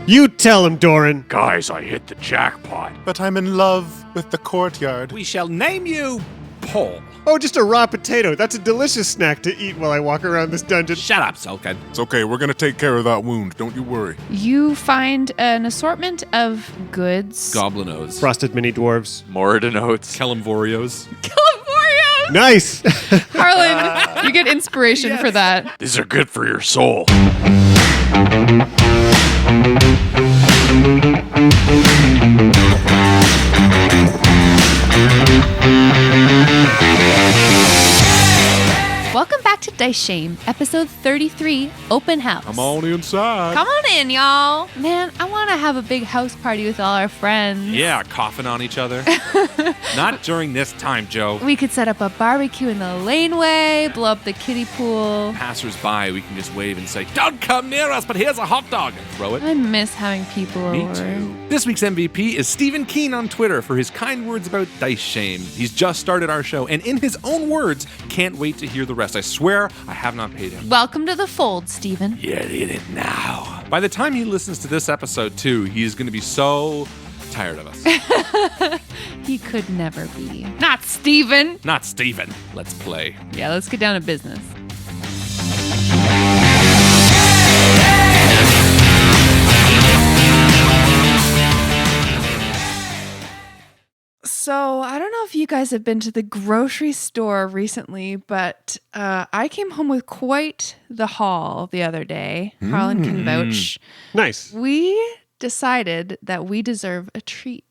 You tell him, Doran. Guys, I hit the jackpot. But I'm in love with the courtyard. We shall name you Paul. Oh, just a raw potato. That's a delicious snack to eat while I walk around this dungeon. Shut up, Sulkin. It's okay, we're gonna take care of that wound, don't you worry. You find an assortment of goods. Goblinos. Frosted mini dwarves. Moradin oats. Kellamvorios. California! Nice. Harlan, you get inspiration for that. These are good for your soul. Welcome back to Dice Shame, episode 33, Open House. Come on inside. Come on in, y'all. Man, I want to have a big house party with all our friends. Yeah, coughing on each other. Not during this time, Joe. We could set up a barbecue in the laneway, blow up the kiddie pool. Passers-by, we can just wave and say, "Don't come near us, but here's a hot dog," and throw it. I miss having people Me over. too. This week's MVP is Stephen Keen on Twitter for his kind words about Dice Shame. He's just started our show, and in his own words, can't wait to hear the rest. I swear I have not paid him. Welcome to the fold, Stephen. Get in it now. By the time he listens to this episode, too, he's going to be so tired of us. He could never be. Not Stephen. Not Stephen. Let's play. Yeah, let's get down to business. So, I don't know if you guys have been to the grocery store recently, but I came home with quite the haul the other day. Harlan can vouch. Nice. We decided that we deserve a treat.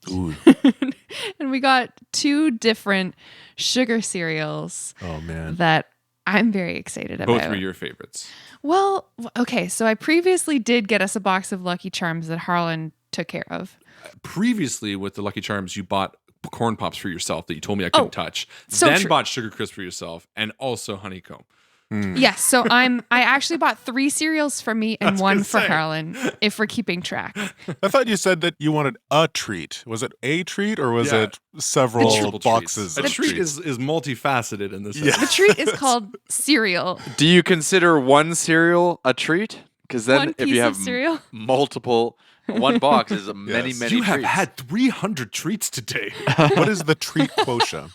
And we got 2 different sugar cereals Oh man. that I'm very excited about. Both were your favorites. Well, okay, so I previously did get us a box of Lucky Charms that Harlan took care of. Previously, with the Lucky Charms, you bought corn pops for yourself that you told me I couldn't touch. so Then true. bought Sugar Crisp for yourself and also honeycomb. Yes, so I actually bought 3 cereals for me and 1 for Harlan, if we're keeping track. I thought you said that you wanted a treat. Was it a treat or was Yeah. it several Multiple boxes treats. of A treat treats? is multifaceted in this. Yeah. The treat is called cereal. Do you consider one cereal a treat? Because then One if piece you of have cereal? multiple, one box is many, Yes. many You have treats. had 300 treats today. What is the treat quotient?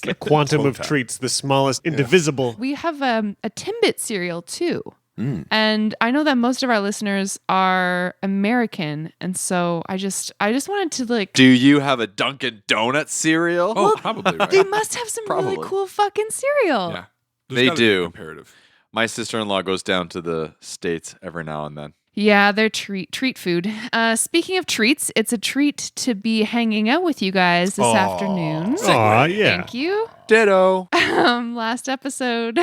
The quantum of Quota. treats, the smallest, indivisible. We have a Timbit cereal too. And I know that most of our listeners are American, and so I just wanted to like Do you have a Dunkin' Donut cereal? Oh, probably right. they must have some really Probably. cool fucking cereal. Yeah. They gotta be a do. Comparative. My sister-in-law goes down to the States every now and then. Yeah, they're treat food. Speaking of treats, it's a treat to be hanging out with you guys this afternoon. Aw, yeah. Thank you. Ditto. Last episode,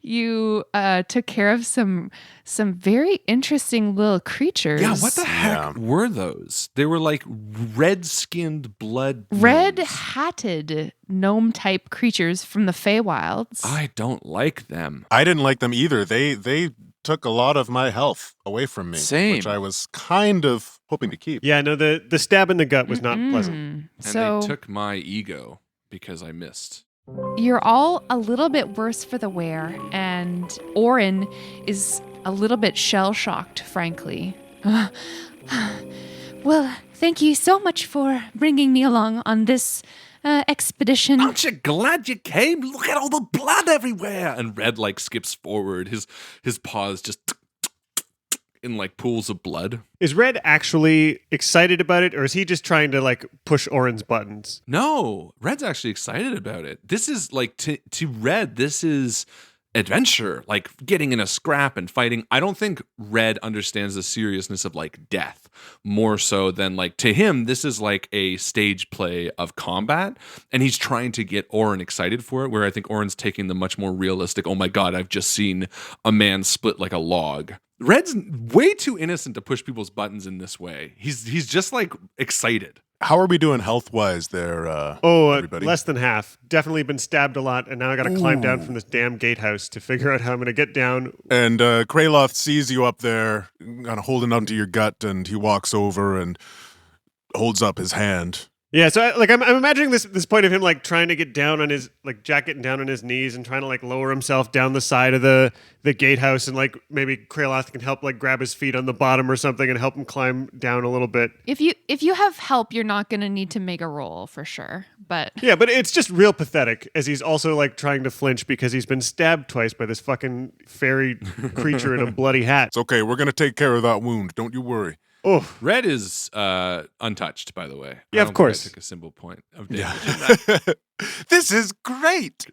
you took care of some very interesting little creatures. Yeah, what the heck were those? They were like red-skinned blood. gnomes. Red-hatted gnome-type creatures from the Feywilds. I don't like them. I didn't like them either. They took a lot of my health away from me. Same. Which I was kind of hoping to keep. Yeah, no, the stab in the gut was not pleasant. And So they took my ego because I missed. you're all a little bit worse for the wear, and Orin is a little bit shell-shocked, frankly. Well, thank you so much for bringing me along on this expedition. Aren't you glad you came? Look at all the blood everywhere. And Red like skips forward. His paws just in like pools of blood. Is Red actually excited about it, or is he just trying to like push Orin's buttons? No, Red's actually excited about it. This is like to Red, this is adventure, like getting in a scrap and fighting. I don't think Red understands the seriousness of like death more so than like to him, this is like a stage play of combat, and he's trying to get Orin excited for it, where I think Orin's taking the much more realistic, oh my God, I've just seen a man split like a log. Red's way too innocent to push people's buttons in this way. He's just like excited. How are we doing health-wise there, everybody? Less than half. Definitely been stabbed a lot, and now I got to climb down from this damn gatehouse to figure out how I'm going to get down. And Kraloth sees you up there, kind of holding onto your gut, and he walks over and holds up his hand. Yeah, so I'm imagining this point of him like trying to get down on his like getting down on his knees and trying to like lower himself down the side of the gatehouse, and like maybe Kraloth can help like grab his feet on the bottom or something and help him climb down a little bit. If you have help, you're not going to need to make a roll for sure. But Yeah, but it's just real pathetic as he's also like trying to flinch because he's been stabbed twice by this fucking fairy creature in a bloody hat. It's okay. We're going to take care of that wound. Don't you worry. Oh, Red is untouched, by the way. Yeah, I of don't think course. I took a single point of damage in that. This is great.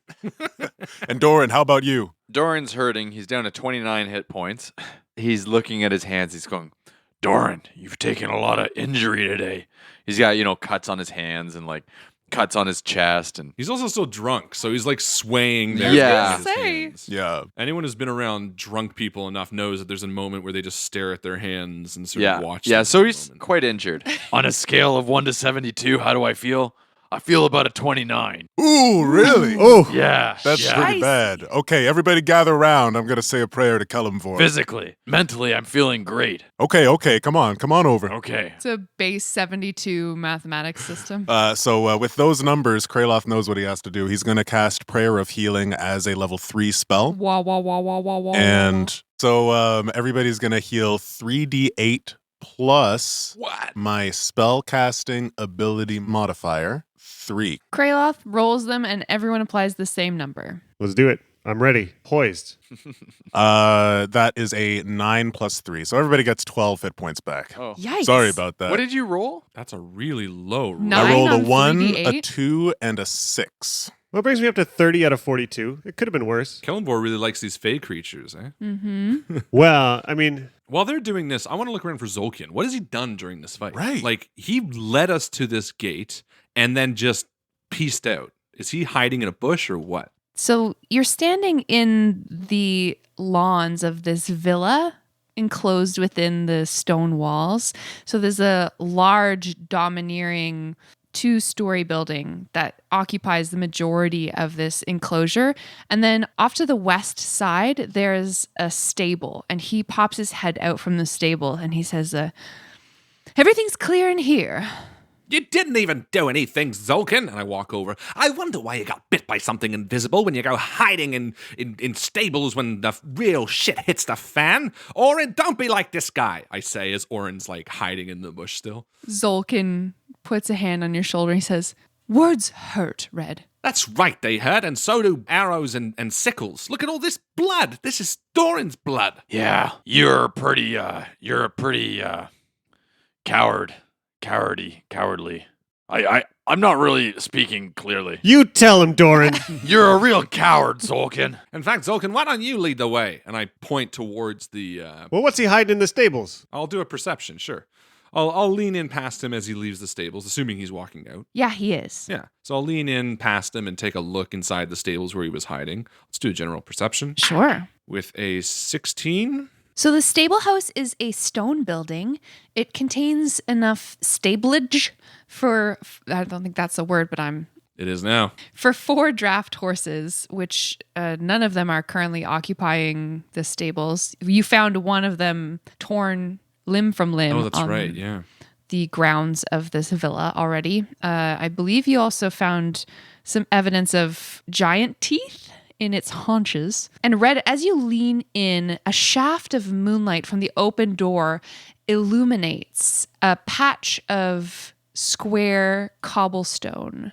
And Doran, how about you? Doran's hurting. He's down to 29 hit points. He's looking at his hands. He's going, Doran, you've taken a lot of injury today. He's got, cuts on his hands and like cuts on his chest. And He's also still drunk, so he's like swaying there. Yeah. with his Say. hands. Yeah. Anyone who's been around drunk people enough knows that there's a moment where they just stare at their hands and sort yeah. of watch. Yeah, them so for a he's moment. quite injured. On a scale of 1 to 72, how do I feel? I feel about a 29. Ooh, really? oh, Yeah. That's yeah. pretty bad. Okay, everybody gather around. I'm going to say a prayer to Kellamvor. Physically. Mentally, I'm feeling great. Okay, come on over. Okay. it's a base 72 mathematics system. So with those numbers, Kraloth knows what he has to do. He's going to cast Prayer of Healing as a level 3 spell. Wah wah wah wah wah wah. And so everybody's going to heal 3d8 plus What? my spell casting ability modifier, 3. Kraloth rolls them, and everyone applies the same number. let's do it. I'm ready. Poised. That is a 9 plus 3. So everybody gets 12 hit points back. Oh. Yikes! Sorry about that. What did you roll? That's a really low roll. Nine I rolled a on 1, a 3d8? 2, and a 6. Well, it brings me up to 30 out of 42. It could have been worse. Kellenborg really likes these fey creatures, eh? Mm-hmm. Well, I mean, While they're doing this, I want to look around for Zolkin. What has he done during this fight? Right. Like, he led us to this gate and then just pieced out. Is he hiding in a bush or what? So you're standing in the lawns of this villa enclosed within the stone walls. So there's a large, domineering 2-story building that occupies the majority of this enclosure. And then off to the west side, there's a stable. And he pops his head out from the stable and he says, everything's clear in here. You didn't even do anything, Zolkin. And I walk over. I wonder why you got bit by something invisible when you go hiding in stables when the real shit hits the fan. Orin, don't be like this guy, I say as Orin's like hiding in the bush still. Zolkin puts a hand on your shoulder and he says, words hurt, Red. That's right, they hurt, and so do arrows and sickles. Look at all this blood. This is Doran's blood. Yeah. You're a pretty cowardly. I'm not really speaking clearly. you tell him, Doran. You're a real coward, Zolkin. In fact, Zolkin, why don't you lead the way? And I point towards the... Well, what's he hiding in the stables? I'll do a perception, sure. I'll lean in past him as he leaves the stables, assuming he's walking out. Yeah, he is. Yeah. So I'll lean in past him and take a look inside the stables where he was hiding. Let's do a general perception. Sure. With a 16. So the stable house is a stone building. It contains enough stablage for, I don't think that's a word, but It is now. for 4 draft horses, which none of them are currently occupying the stables. You found one of them torn limb from limb Oh, that's on right. Yeah. the grounds of this villa already. I believe you also found some evidence of giant teeth in its haunches. And Red, as you lean in, a shaft of moonlight from the open door illuminates a patch of square cobblestone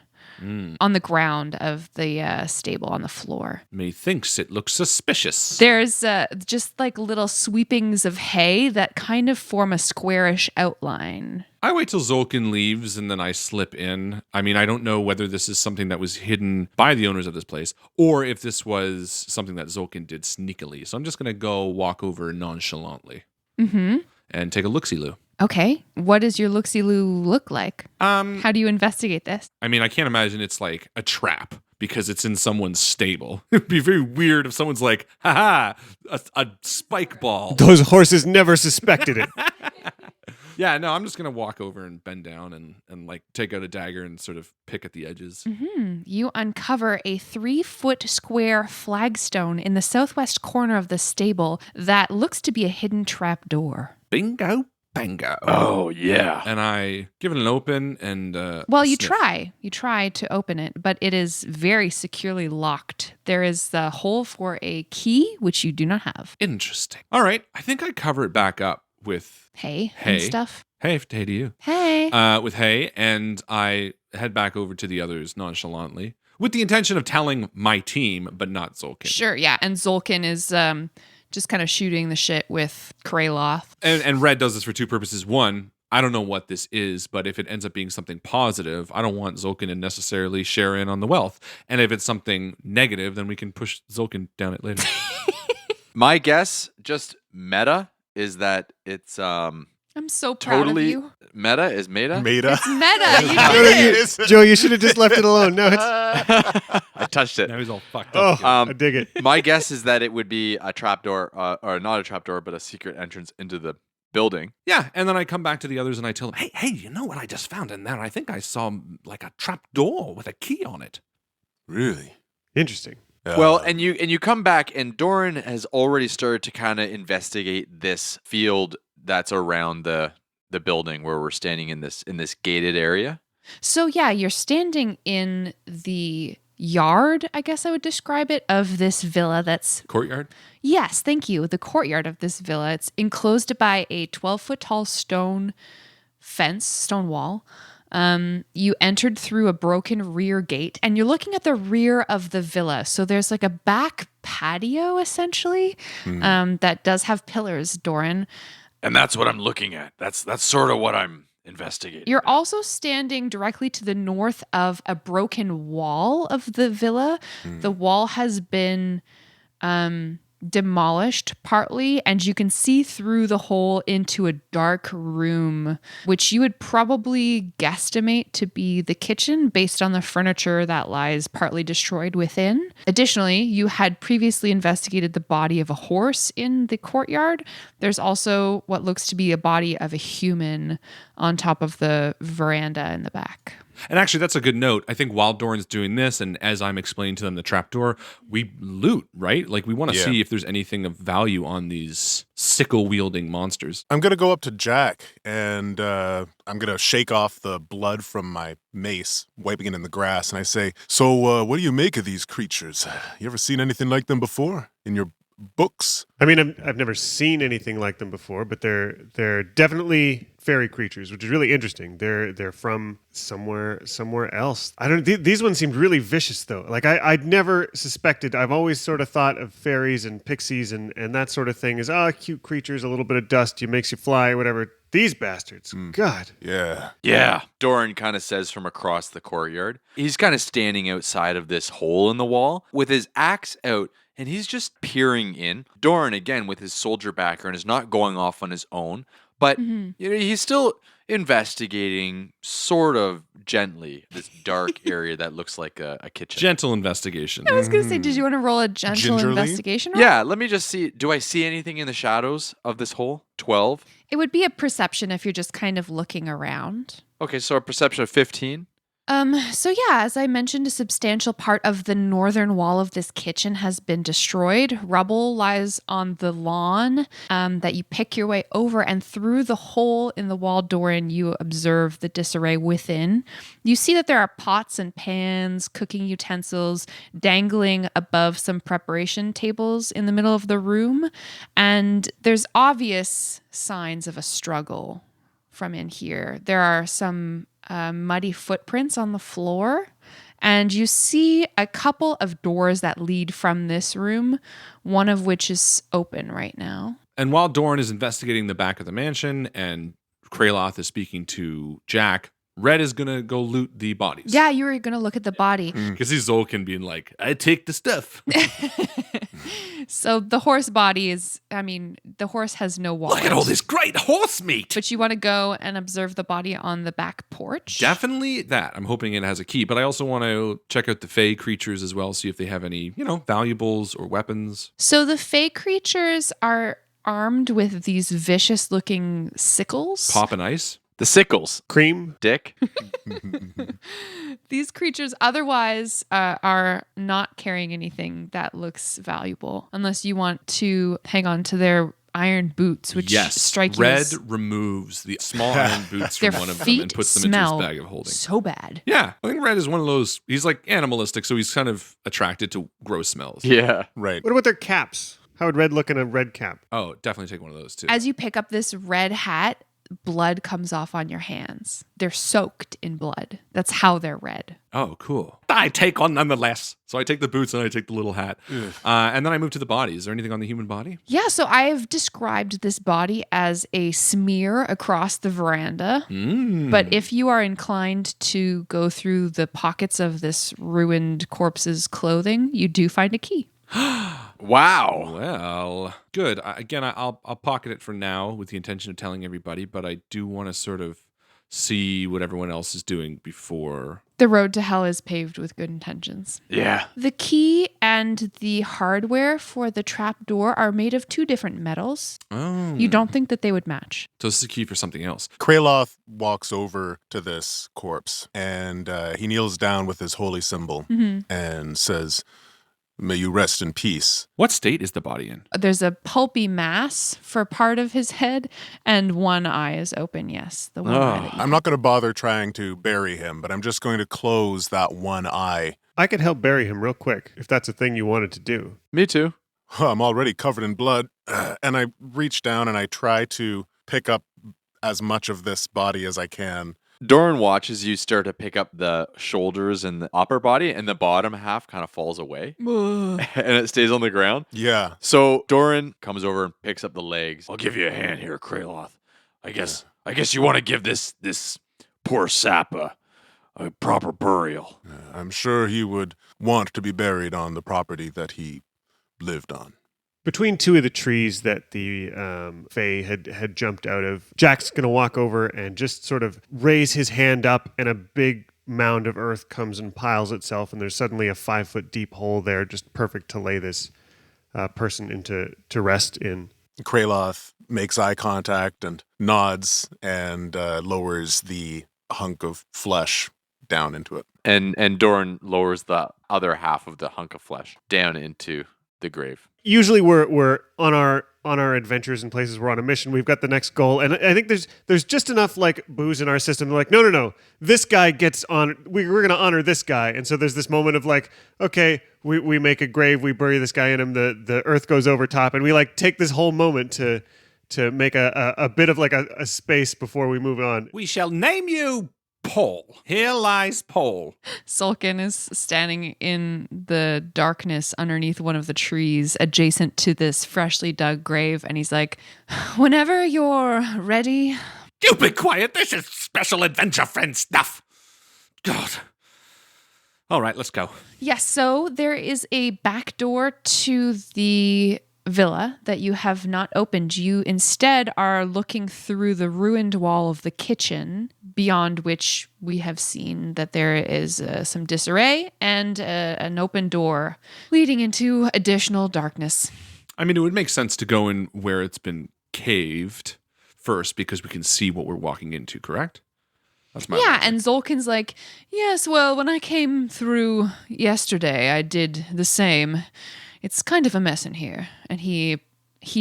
on the ground of the stable on the floor. Methinks it looks suspicious. There's just like little sweepings of hay that kind of form a squarish outline. I wait till Zolkin leaves and then I slip in. I mean, I don't know whether this is something that was hidden by the owners of this place or if this was something that Zolkin did sneakily. So I'm just going to go walk over nonchalantly Mm-hmm. and take a look-see-loo. Okay. What does your look-see-loo look like? How How do you investigate this? I mean, I can't imagine it's like a trap because it's in someone's stable. It'd be very weird if someone's like, haha, a spike ball. Those horses never suspected it. Yeah, no, I'm just going to walk over and bend down and like take out a dagger and sort of pick at the edges. You uncover a 3-foot square flagstone in the southwest corner of the stable that looks to be a hidden trap door. Bingo. Bingo. Oh, yeah. And I give it an open and Well, you sniff. try. You try to open it, but it is very securely locked. There is the hole for a key, which you do not have. Interesting. All right. I think I cover it back up with Hay Hay. and stuff. hey to you. Hey. With hay, and I head back over to the others nonchalantly with the intention of telling my team, but not Zolkin. Sure, yeah. And Zolkin is just kind of shooting the shit with Kraloth. And Red does this for two purposes. One, I don't know what this is, but if it ends up being something positive, I don't want Zolkin to necessarily share in on the wealth. And if it's something negative, then we can push Zolkin down it later. My guess, just meta, is that it's I'm so proud totally of you. meta is meta. Meta. It's meta. You did it. Joe, you should have just left it alone. No, it's I touched it. Now he's all fucked oh, up. I dig it. My guess is that it would be a trapdoor, or not a trapdoor, but a secret entrance into the building. Yeah, and then I come back to the others and I tell them, hey, you know what I just found in there? I think I saw like a trap door with a key on it. Really? Interesting. Well, and you come back, and Doran has already started to kind of investigate this field that's around the building where we're standing in this gated area. So yeah, you're standing in the yard, I guess I would describe it, of this villa that's Courtyard? yes, thank you. The courtyard of this villa. It's enclosed by a 12-foot tall stone wall. You entered through a broken rear gate, and you're looking at the rear of the villa. So there's like a back patio, essentially, that does have pillars, Doran. And that's what I'm looking at. That's sort of what I'm investigating. You're also standing directly to the north of a broken wall of the villa. The wall has been demolished partly, and you can see through the hole into a dark room, which you would probably guesstimate to be the kitchen based on the furniture that lies partly destroyed within. Additionally, you had previously investigated the body of a horse in the courtyard. There's also what looks to be a body of a human on top of the veranda in the back. And actually, that's a good note. I think while Doran's doing this, and as I'm explaining to them the trapdoor, we loot, right? Like, we want to see if there's anything of value on these sickle-wielding monsters. I'm going to go up to Jack, and I'm going to shake off the blood from my mace, wiping it in the grass, and I say, so what do you make of these creatures? You ever seen anything like them before in your books? I mean, I've never seen anything like them before, but they're definitely fairy creatures, which is really interesting. They're from somewhere else. I don't. These ones seemed really vicious, though. Like I'd never suspected. I've always sort of thought of fairies and pixies and that sort of thing as cute creatures, a little bit of dust, makes you fly, whatever. These bastards, God. Yeah. Yeah, Doran kind of says from across the courtyard. He's kind of standing outside of this hole in the wall with his axe out, and he's just peering in. Doran, again, with his soldier background, is not going off on his own, but he's still investigating sort of gently this dark area that looks like a kitchen. Gentle investigation. I was going to say, did you want to roll a gentle Gingerly? investigation roll? Yeah, let me just see. Do I see anything in the shadows of this hole? 12. It would be a perception if you're just kind of looking around. Okay, so a perception of 15. So yeah, as I mentioned, a substantial part of the northern wall of this kitchen has been destroyed. Rubble lies on the lawn that you pick your way over, and through the hole in the wall, Doran, you observe the disarray within. You see that there are pots and pans, cooking utensils dangling above some preparation tables in the middle of the room, and there's obvious signs of a struggle from in here. There are some muddy footprints on the floor, and you see a couple of doors that lead from this room, one of which is open right now. And while Doran is investigating the back of the mansion and Kraloth is speaking to Jack, Red is going to go loot the bodies. Yeah, you were going to look at the body. Because he's Zolkin being like, I take the stuff. So the horse body is, the horse has no wallet. Look at all this great horse meat. But you want to go and observe the body on the back porch? Definitely that. I'm hoping it has a key, but I also want to check out the Fey creatures as well, see if they have any, valuables or weapons. So the Fey creatures are armed with these vicious looking sickles. Pop and ice. The sickles. Cream. Dick. These creatures otherwise are not carrying anything that looks valuable, unless you want to hang on to their iron boots, which strike you Red as removes the small iron boots their from one of them feet and puts them into smell his bag of holding. so bad. Yeah, I think Red is one of those. He's like animalistic, so he's kind of attracted to gross smells. Yeah. Right. What about their caps? How would Red look in a red cap? Oh, definitely take one of those too. As you pick up this red hat, blood comes off on your hands. They're soaked in blood. That's how they're red. Oh, cool. I take one nonetheless. So I take the boots and I take the little hat. And then I move to the body. Is there anything on the human body? Yeah, so I've described this body as a smear across the veranda. But if you are inclined to go through the pockets of this ruined corpse's clothing, you do find a key. Wow. Well, good. I'll pocket it for now with the intention of telling everybody, but I do want to sort of see what everyone else is doing before. The road to hell is paved with good intentions. Yeah. The key and the hardware for the trap door are made of 2 different metals. Oh. You don't think that they would match. So this is a key for something else. Kraloth walks over to this corpse and he kneels down with his holy symbol and says, "May you rest in peace." What state is the body in? There's a pulpy mass for part of his head, and one eye is open, yes. The one eye that you I'm not going to bother trying to bury him, but I'm just going to close that one eye. I could help bury him real quick if that's a thing you wanted to do. Me too. I'm already covered in blood. And I reach down and I try to pick up as much of this body as I can. Doran watches you start to pick up the shoulders and the upper body, and the bottom half kind of falls away and it stays on the ground. Yeah. So Doran comes over and picks up the legs. I'll give you a hand here, Kraloth. I guess you want to give this poor sap a proper burial. I'm sure he would want to be buried on the property that he lived on. Between 2 of the trees that the Fae had jumped out of, Jack's going to walk over and just sort of raise his hand up, and a big mound of earth comes and piles itself, and there's suddenly a 5-foot deep hole there, just perfect to lay this person into to rest in. Kraloth makes eye contact and nods and lowers the hunk of flesh down into it. And Doran lowers the other half of the hunk of flesh down into the grave. Usually we're on our adventures and places, we're on a mission, we've got the next goal, and I think there's just enough like booze in our system. They're like, no, this guy gets on. We're going to honor this guy, and so there's this moment of like, okay, we make a grave, we bury this guy in him, the earth goes over top, and we like take this whole moment to make a bit of like a space before we move on. We shall name you Paul. Here lies Paul. Sulkin is standing in the darkness underneath one of the trees adjacent to this freshly dug grave, and he's like, "Whenever you're ready." You be quiet. This is special adventure friend stuff. God. All right, let's go. Yes, so there is a back door to the villa that you have not opened. You instead are looking through the ruined wall of the kitchen, beyond which we have seen that there is some disarray and an open door leading into additional darkness. I mean, it would make sense to go in where it's been caved first because we can see what we're walking into, correct? That's my Yeah, logic. and Zolkin's like, "Yes, well, when I came through yesterday, I did the same. It's kind of a mess in here." And he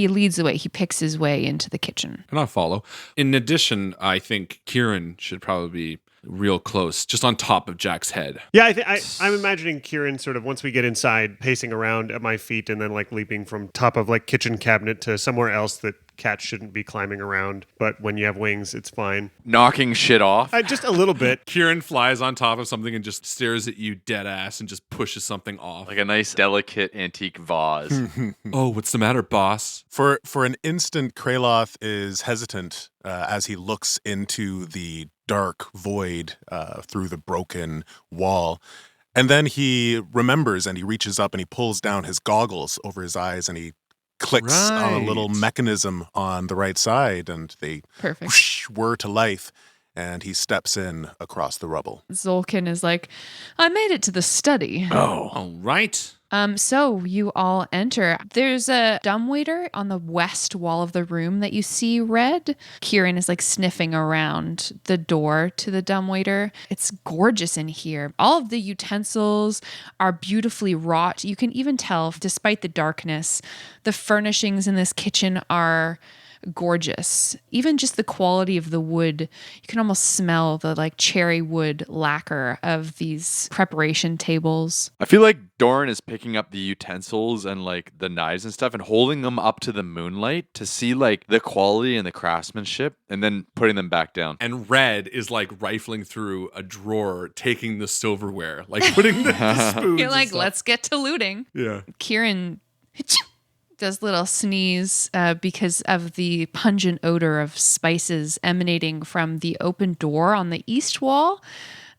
leads the way. He picks his way into the kitchen. And I'll follow. In addition, I think Kieran should probably be real close, just on top of Jack's head. Yeah, I'm imagining Kieran sort of once we get inside, pacing around at my feet and then like leaping from top of like kitchen cabinet to somewhere else that cats shouldn't be climbing around. But when you have wings, it's fine. Knocking shit off. Just a little bit. Kieran flies on top of something and just stares at you dead ass and just pushes something off. Like a nice, delicate antique vase. Oh, what's the matter, boss? For an instant, Kraloth is hesitant as he looks into the dark void through the broken wall. And then he remembers and he reaches up and he pulls down his goggles over his eyes and he clicks on a little Right. mechanism on the right side and they Perfect. whoosh, whir to life and he steps in across the rubble. Zolkin is like, "I made it to the study." Oh. All right. So you all enter. There's a dumbwaiter on the west wall of the room that you see red. Kieran is like sniffing around the door to the dumbwaiter. It's gorgeous in here. All of the utensils are beautifully wrought. You can even tell, despite the darkness, the furnishings in this kitchen are gorgeous. Even just the quality of the wood, you can almost smell the like cherry wood lacquer of these preparation tables. I feel like Doran is picking up the utensils and like the knives and stuff and holding them up to the moonlight to see like the quality and the craftsmanship and then putting them back down. And Red is like rifling through a drawer, taking the silverware, like putting the spoons. You're and like, stuff. let's get to looting. Yeah. Kieran does little sneeze because of the pungent odor of spices emanating from the open door on the east wall.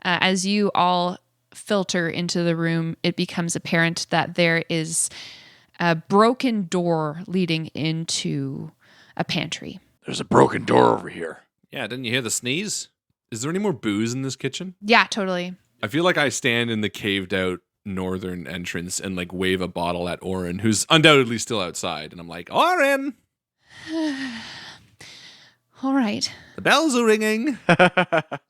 As you all filter into the room, it becomes apparent that there is a broken door leading into a pantry. There's a broken door over here. Yeah, didn't you hear the sneeze? Is there any more booze in this kitchen? Yeah, totally. I feel like I stand in the caved out northern entrance and like wave a bottle at Oren, who's undoubtedly still outside. And I'm like, Oren, All right. the bells are ringing.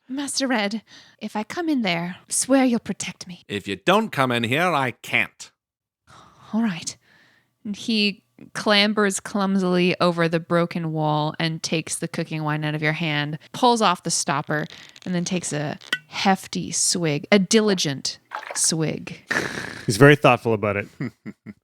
Master Red, if I come in there, swear you'll protect me. If you don't come in here, I can't. All right. And he clambers clumsily over the broken wall and takes the cooking wine out of your hand, pulls off the stopper, and then takes a hefty swig, a diligent swig. He's very thoughtful about it. And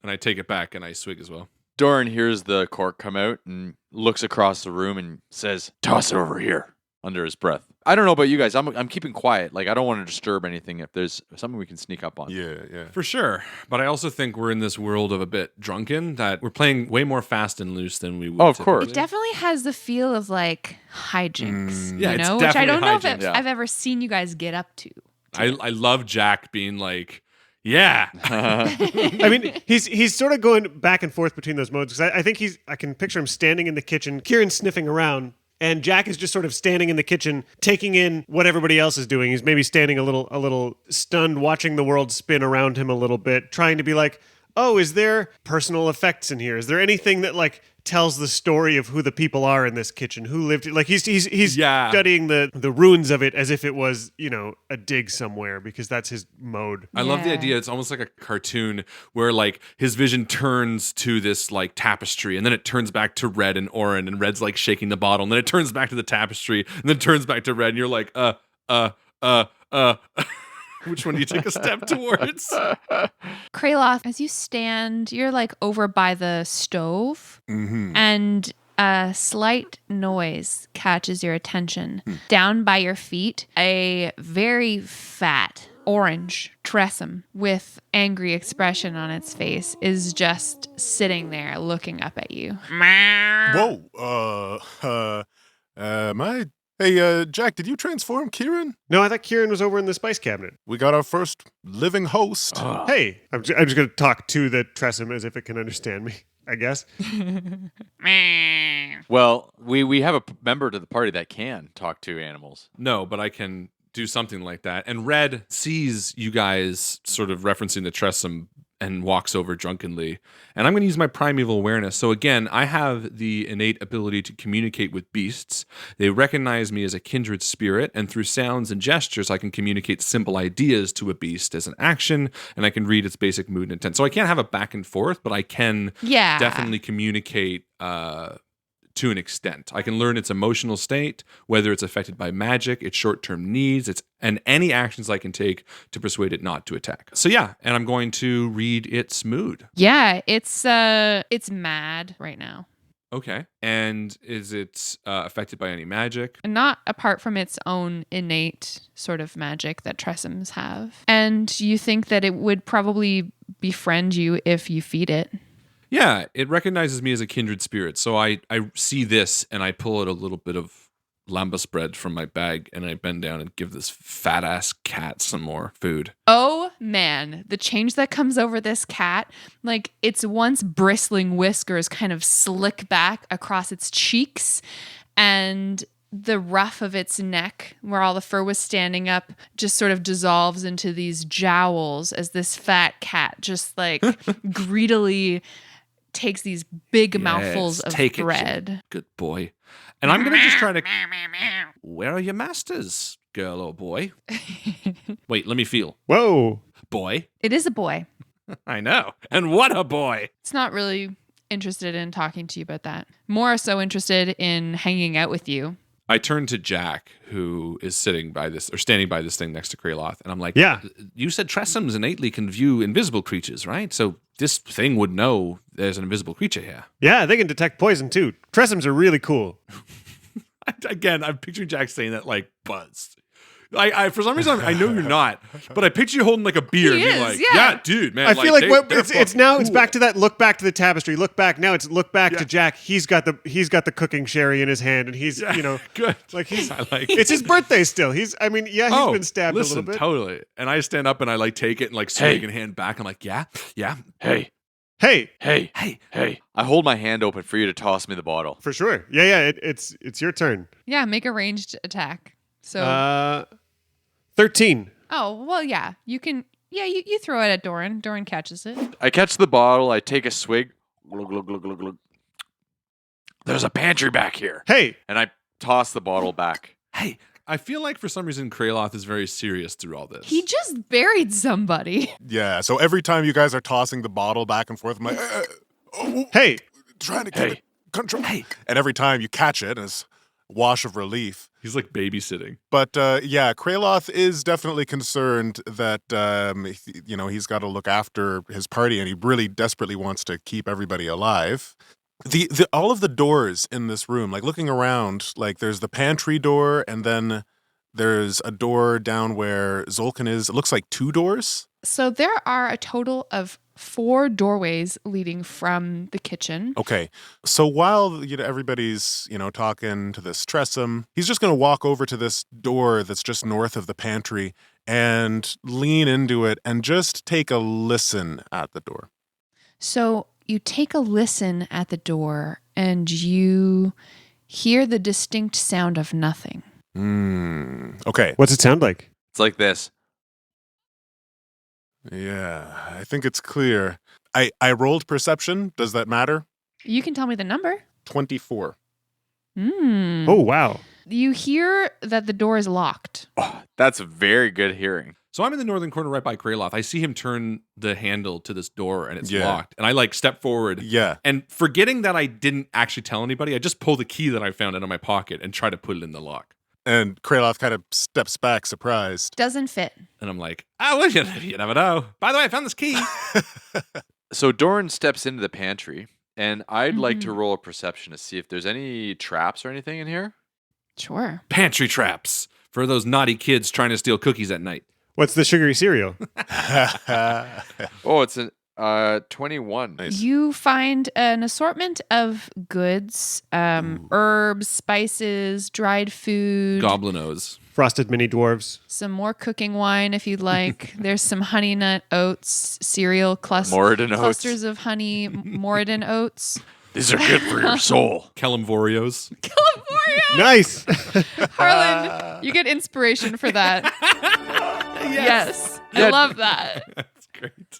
I take it back and I swig as well. Doran hears the cork come out and looks across the room and says, "Toss it over here," under his breath. I don't know about you guys. I'm keeping quiet. Like, I don't want to disturb anything if there's something we can sneak up on. Yeah. For sure. But I also think we're in this world of a bit drunken, that we're playing way more fast and loose than we would. Oh, of course. It definitely has the feel of like hijinks, Yeah, you it's know, which I don't know if definitely hijinks. I've ever seen you guys get up to. I love Jack being like, yeah. I mean, he's sort of going back and forth between those modes because I think I can picture him standing in the kitchen, Kieran sniffing around, and Jack is just sort of standing in the kitchen, taking in what everybody else is doing. He's maybe standing a little stunned, watching the world spin around him a little bit, trying to be like, oh, is there personal effects in here? Is there anything that like tells the story of who the people are in this kitchen, who lived? Like he's Yeah. studying the ruins of it as if it was, you know, a dig somewhere because that's his mode. I love the Yeah. idea. It's almost like a cartoon where like his vision turns to this like tapestry and then it turns back to Red and Oren and Red's like shaking the bottle and then it turns back to the tapestry and then it turns back to Red and you're like, which one do you take a step towards? Kraloth, as you stand, you're like over by the stove, Mm-hmm. and a slight noise catches your attention. Down by your feet, a very fat orange tressum with angry expression on its face is just sitting there looking up at you. Whoa. Hey, Jack, did you transform Kieran? No, I thought Kieran was over in the spice cabinet. We got our first living host. Hey, I'm just going to talk to the Tressum as if it can understand me, I guess. Well, we have a member to the party that can talk to animals. No, but I can do something like that. And Red sees you guys sort of referencing the Tressum and walks over drunkenly. And I'm going to use my primeval awareness. So again, I have the innate ability to communicate with beasts. They recognize me as a kindred spirit, and through sounds and gestures, I can communicate simple ideas to a beast as an action, and I can read its basic mood and intent. So I can't have a back and forth, but I can Yeah. definitely communicate to an extent. I can learn its emotional state, whether it's affected by magic, its short-term needs, and any actions I can take to persuade it not to attack. So yeah, and I'm going to read its mood. Yeah, it's mad right now. Okay. And is it affected by any magic? And not apart from its own innate sort of magic that Tressums have. And you think that it would probably befriend you if you feed it. Yeah, it recognizes me as a kindred spirit. So I see this and I pull out a little bit of lambus bread from my bag and I bend down and give this fat ass cat some more food. Oh man, the change that comes over this cat, like its once bristling whiskers kind of slick back across its cheeks, and the ruff of its neck, where all the fur was standing up, just sort of dissolves into these jowls as this fat cat just like greedily takes these big mouthfuls of take bread. It, good boy. And I'm going to just try to... Where are your masters, girl or boy? Wait, let me feel. Whoa. Boy. It is a boy. I know. And what a boy. It's not really interested in talking to you about that. More so interested in hanging out with you. I turn to Jack, who is standing by this thing next to Kraloth, and I'm like, Yeah. You said Tressums innately can view invisible creatures, right? So this thing would know there's an invisible creature here. Yeah, they can detect poison too. Tressums are really cool. Again, I'm picturing Jack saying that like buzzed. I for some reason I know you're not, but I picture you holding like a beer He and being is, like, yeah. Dude, man. I feel like they're it's fucking now it's cool. back to that look back to the tapestry. Look back now. It's look back Yeah. to Jack. He's got the cooking sherry in his hand, and he's Good. like he's I like it's his birthday still. He's been stabbed listen, a little bit. Totally. And I stand up and I like take it and like swing and hand back. I'm like, yeah. Hey, Hey, hey, Hey. hey. I hold my hand open for you to toss me the bottle. for sure. Yeah. It's your turn. Yeah, make a ranged attack. So 13. oh, well, yeah. You can you throw it at Doran. Doran catches it. I catch the bottle. I take a swig. Glug, glug, glug, glug, glug. There's a pantry back here. Hey, And I toss the bottle back. Hey, I feel like for some reason Kraloth is very serious through all this. He just buried somebody. Yeah, so every time you guys are tossing the bottle back and forth, I'm like, hey. trying to get Hey. it control. And every time you catch it, it's a wash of relief. He's like babysitting. But yeah, Kraloth is definitely concerned that he's got to look after his party, and he really desperately wants to keep everybody alive. The all of the doors in this room, like looking around, like there's the pantry door, and then there's a door down where Zolkin is. It looks like 2 doors. So there are a total of 4 doorways leading from the kitchen. Okay, so while everybody's talking to this Tressum, he's just going to walk over to this door that's just north of the pantry and lean into it and just take a listen at the door. So you take a listen at the door and you hear the distinct sound of nothing. Okay. What's it sound like? It's like this. Yeah, I think it's clear. I rolled perception. Does that matter? You can tell me the number. 24. Oh, wow. You hear that the door is locked. Oh, that's very good hearing. So I'm in the northern corner right by Kraloth. I see him turn the handle to this door and it's Yeah. locked. And I like step forward. Yeah. And forgetting that I didn't actually tell anybody, I just pull the key that I found out of my pocket and try to put it in the lock. And Kraloth kind of steps back, surprised. Doesn't fit. And I'm like, well, you never know. By the way, I found this key. So Doran steps into the pantry, and I'd like to roll a perception to see if there's any traps or anything in here. Sure. Pantry traps for those naughty kids trying to steal cookies at night. What's the sugary cereal? Oh, it's a 21. Nice. You find an assortment of goods, herbs, spices, dried food, Goblinos. Frosted mini dwarves. some more cooking wine if you'd like. There's some honey nut oats, cereal Moradin oats. clusters of honey, Moradin oats. These are good for your soul. Kelimvorios. Nice. Harlan, you get inspiration for that. Yes. I love that. That's great.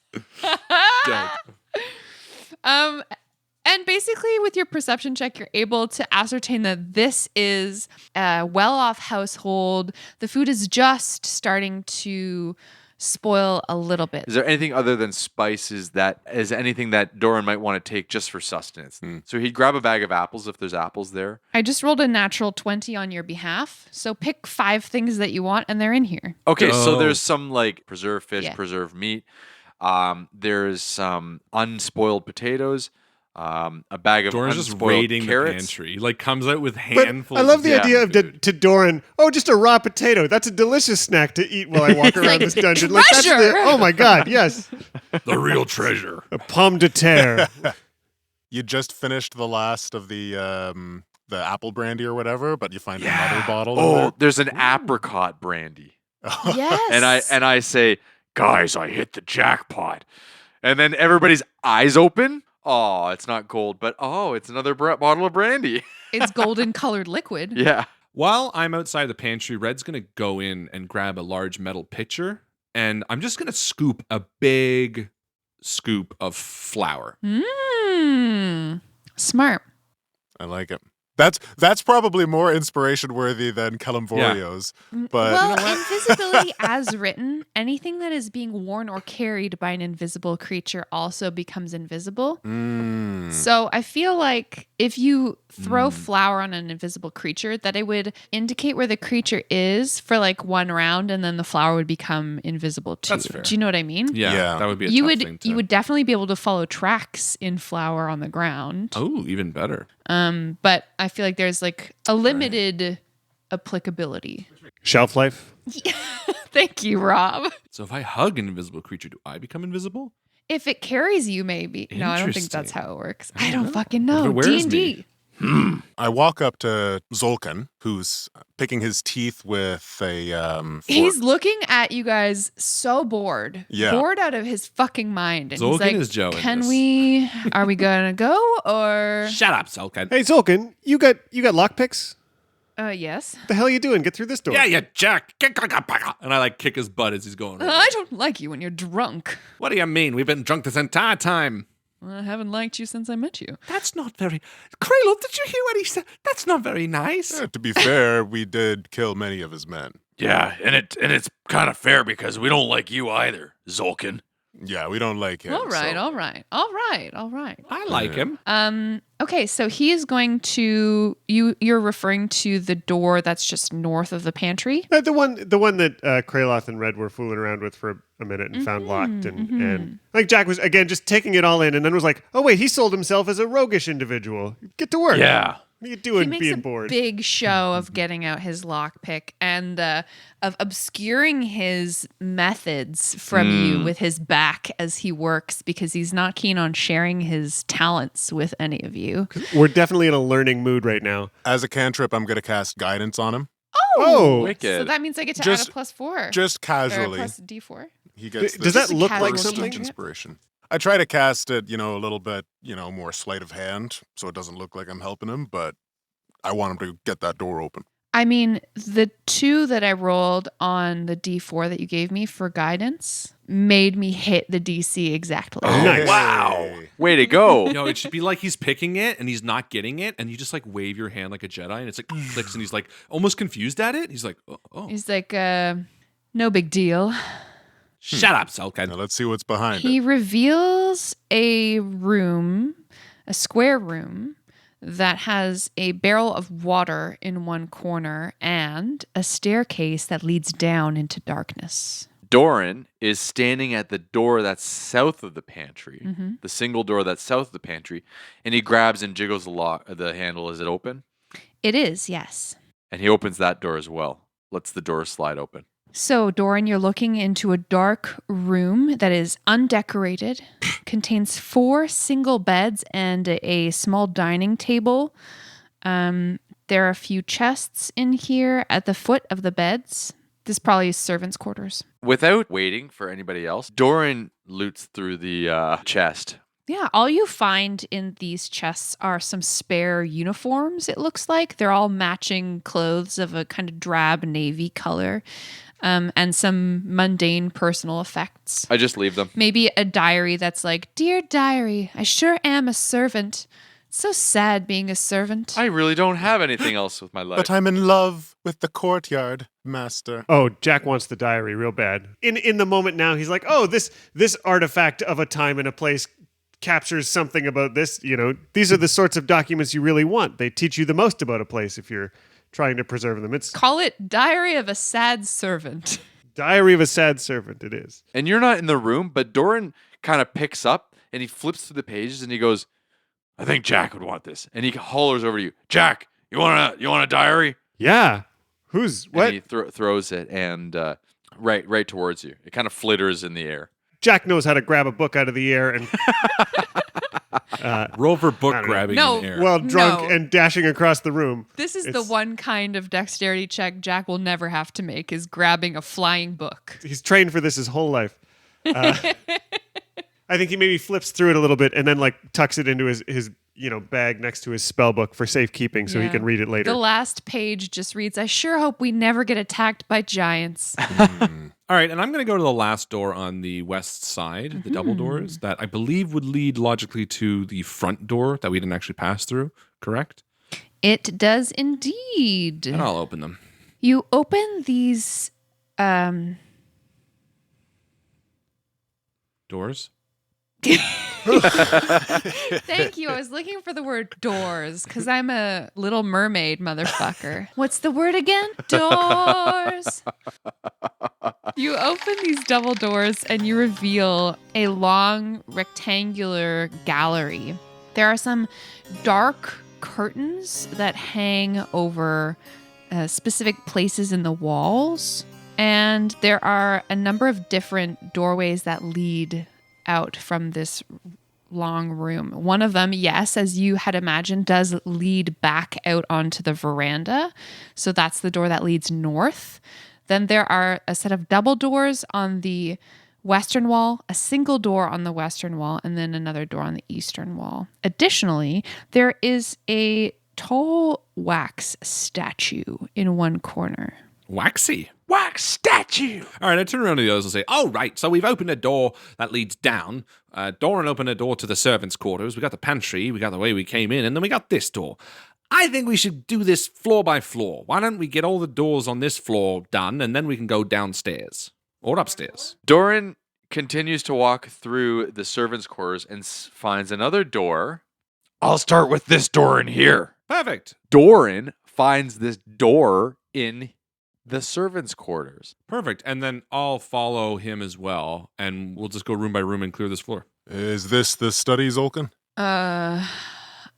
And basically with your perception check, you're able to ascertain that this is a well-off household. The food is just starting to spoil a little bit. Is there anything other than spices that is anything that Doran might want to take just for sustenance? So he'd grab a bag of apples if there's apples there. I just rolled a natural 20 on your behalf. So pick 5 things that you want and they're in here. Okay, so Oh. there's some like preserved fish, Yeah. preserved meat. There's some unspoiled potatoes. A bag of Doran's just unspoiled raiding carrots. the pantry. He like comes out with But handfuls. I love the of idea of food. to Doran. Oh, just a raw potato. That's a delicious snack to eat while I walk around like, this dungeon. treasure! Oh my god, yes, the real treasure. a pomme de terre. You just finished the last of the apple brandy or whatever, but you find another bottle. in Oh, there. there's an apricot brandy. Yes. And I say, guys, I hit the jackpot. And then everybody's eyes open. Oh, it's not gold, but it's another bottle of brandy. It's golden colored liquid. Yeah. While I'm outside the pantry, Red's going to go in and grab a large metal pitcher, and I'm just going to scoop a big scoop of flour. Smart. I like it. That's probably more inspiration worthy than Calamvorio's. But Well, you know what? invisibility as written, anything that is being worn or carried by an invisible creature also becomes invisible. So I feel like if you throw flour on an invisible creature, that it would indicate where the creature is for like one round, and then the flour would become invisible too. That's fair. Do you know what I mean? Yeah. That would be a You tough would thing to... you would definitely be able to follow tracks in flour on the ground. Oh, even better. But I feel like there's like a limited applicability. Shelf life. Thank you, Rob. So if I hug an invisible creature, do I become invisible? If it carries you, maybe. No, I don't think that's Interesting. how it works. I don't What fucking if know. it wears D&D. I walk up to Zolkin, who's picking his teeth with a fork. He's looking at you guys so bored. Yeah. Bored out of his fucking mind. And Zolkin he's like, is Joe in can this." are we gonna go or? Shut up, Selkin. Hey, Zolkin, you got lockpicks? Yes. The hell are you doing? Get through this door. Yeah, you jerk. And I like kick his butt as he's going. over. I don't like you when you're drunk. What do you mean? We've been drunk this entire time. I haven't liked you since I met you. That's not very... Kralo, did you hear what he said? That's not very nice. To be fair, we did kill many of his men. Yeah, and it's kind of fair because we don't like you either, Zolkin. Yeah, we don't like him. All right, so- all right. I like him. Okay, so he is going to you're referring to the door that's just north of the pantry? The one that Kraloth and Red were fooling around with for a minute and found locked, and like Jack was again just taking it all in, and then was like, "Oh wait, he sold himself as a roguish individual. Get to work." Yeah. What are you He doing makes being a bored? big show of getting out his lockpick and of obscuring his methods from you with his back as he works because he's not keen on sharing his talents with any of you. We're definitely in a learning mood right now. As a cantrip, I'm going to cast guidance on him. Oh, Wicked. So that means I get to Just- add a +4. Just or a casually. plus D4. He gets does this that look casual like burst of something? inspiration. I try to cast it, a little bit, more sleight of hand, so it doesn't look like I'm helping him, but I want him to get that door open. I mean, the 2 that I rolled on the D4 that you gave me for guidance made me hit the DC exactly. Oh, nice. Wow. Way to go. No, it should be like he's picking it and he's not getting it, and you just like wave your hand like a Jedi, and it's like clicks, and he's like almost confused at it. He's like, oh. He's like, no big deal. Shut up, Now Selkin. let's see what's behind He it. reveals a room, a square room, that has a barrel of water in one corner and a staircase that leads down into darkness. Doran is standing at the door that's south of the pantry, the single door that's south of the pantry, and he grabs and jiggles the handle. Is it open? It is, yes. And he opens that door as well. Lets the door slide open. So, Doran, you're looking into a dark room that is undecorated, contains 4 single beds and a small dining table. There are a few chests in here at the foot of the beds. This probably is servants' quarters. Without waiting for anybody else, Doran loots through the chest. Yeah, all you find in these chests are some spare uniforms, it looks like. They're all matching clothes of a kind of drab navy color. And some mundane personal effects. I just leave them. Maybe a diary that's like, "Dear diary, I sure am a servant. It's so sad being a servant." I really don't have anything else with my life. But I'm in love with the courtyard, master. Oh, Jack wants the diary real bad. In the moment now, he's like, "Oh, this artifact of a time and a place captures something about this. These are the sorts of documents you really want. They teach you the most about a place if you're trying to preserve them. It's Call it Diary of a Sad Servant. Diary of a Sad Servant. It is. And you're not in the room, but Doran kind of picks up and he flips through the pages and he goes, "I think Jack would want this." And he hollers over to you, "Jack, you want a diary?" Yeah. Who's what? And he throws it and right towards you. It kind of flitters in the air. Jack knows how to grab a book out of the air and Roll for book I don't know. grabbing No. in the air. while drunk No. and dashing across the room. This is the It's- one kind of dexterity check Jack will never have to make, is grabbing a flying book. He's trained for this his whole life. I think he maybe flips through it a little bit and then like tucks it into his bag next to his spell book for safekeeping so he Yeah. can read it later. The last page just reads, "I sure hope we never get attacked by giants." All right, and I'm going to go to the last door on the west side, the double doors, that I believe would lead logically to the front door that we didn't actually pass through, correct? It does indeed. And I'll open them. You open these Doors? Thank you. I was looking for the word doors because I'm a little mermaid motherfucker. What's the word again? Doors. You open these double doors and you reveal a long rectangular gallery. There are some dark curtains that hang over specific places in the walls. And there are a number of different doorways that lead out from this long room. One of them, yes, as you had imagined, does lead back out onto the veranda. So that's the door that leads north. Then there are a set of double doors on the western wall, a single door on the western wall, and then another door on the eastern wall. Additionally, there is a tall wax statue in one corner. Waxy. Wax statue. All right, I turn around to the others and say, "Oh, right, so we've opened a door that leads down. Doran opened a door to the servants' quarters. We got the pantry, we got the way we came in, and then we got this door. I think we should do this floor by floor. Why don't we get all the doors on this floor done, and then we can go downstairs or upstairs?" Doran continues to walk through the servants' quarters and finds another door. I'll start with this door in here. Perfect. Doran finds this door in the servants' quarters. Perfect. And then I'll follow him as well, and we'll just go room by room and clear this floor. Is this the study, Zolkin?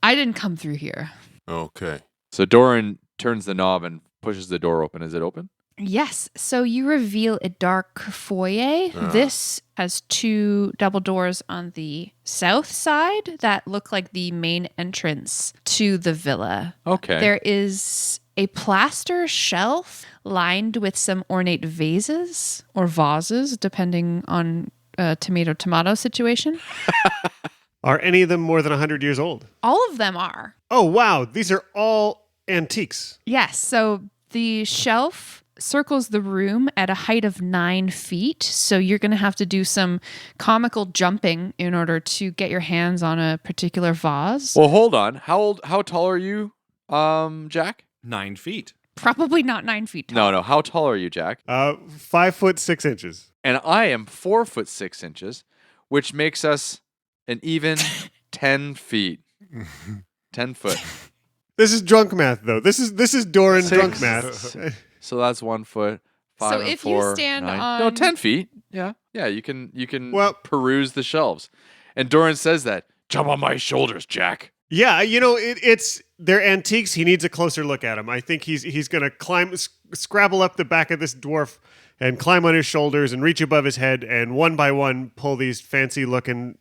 I didn't come through here. Okay. So Doran turns the knob and pushes the door open. Is it open? Yes. So you reveal a dark foyer. This has two double doors on the south side that look like the main entrance to the villa. Okay. There is a plaster shelf lined with some ornate vases or vases, depending on tomato situation. Are any of them more than 100 years old? All of them are. Oh, wow. These are all antiques. Yes. So the shelf circles the room at a height of 9 feet. So you're going to have to do some comical jumping in order to get your hands on a particular vase. Well, hold on. How tall are you, Jack? 9 feet. Probably not 9 feet tall. No. How tall are you, Jack? 5'6". And I am 4'6", which makes us an even 10 feet. 10 foot. This is drunk math, though. This is Doran drunk math. So that's 1 foot. 5 So and if you 4, stand 9. on- No, 10 feet. Yeah. You can Well- peruse the shelves. And Doran says that. Jump on my shoulders, Jack. Yeah, they're antiques. He needs a closer look at them. I think he's going to scrabble up the back of this dwarf and climb on his shoulders and reach above his head and one by one pull these fancy looking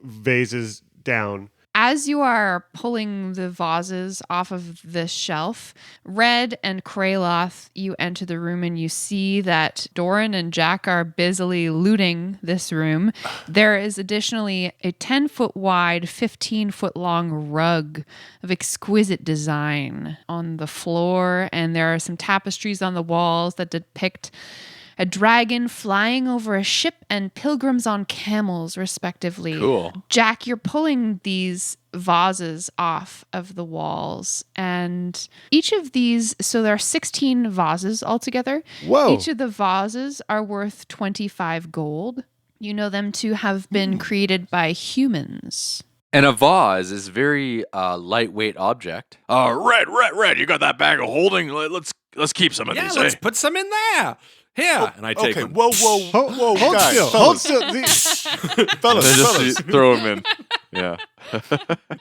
vases down. As you are pulling the vases off of the shelf, Red and Kraloth, you enter the room and you see that Doran and Jack are busily looting this room. There is additionally a 10-foot wide, 15-foot long rug of exquisite design on the floor, and there are some tapestries on the walls that depict a dragon flying over a ship and pilgrims on camels, respectively. Cool. Jack, you're pulling these vases off of the walls, and each of these, so there are 16 vases altogether. Whoa. Each of the vases are worth 25 gold. You know them to have been created by humans. And a vase is very lightweight object. Red, you got that bag of holding? Let's keep some of Yeah, these. let's put some in there. Here. And I take Okay, one. whoa, Hold guys, still. Hold fellas, still. fellas, Just fellas. throw them in. Yeah.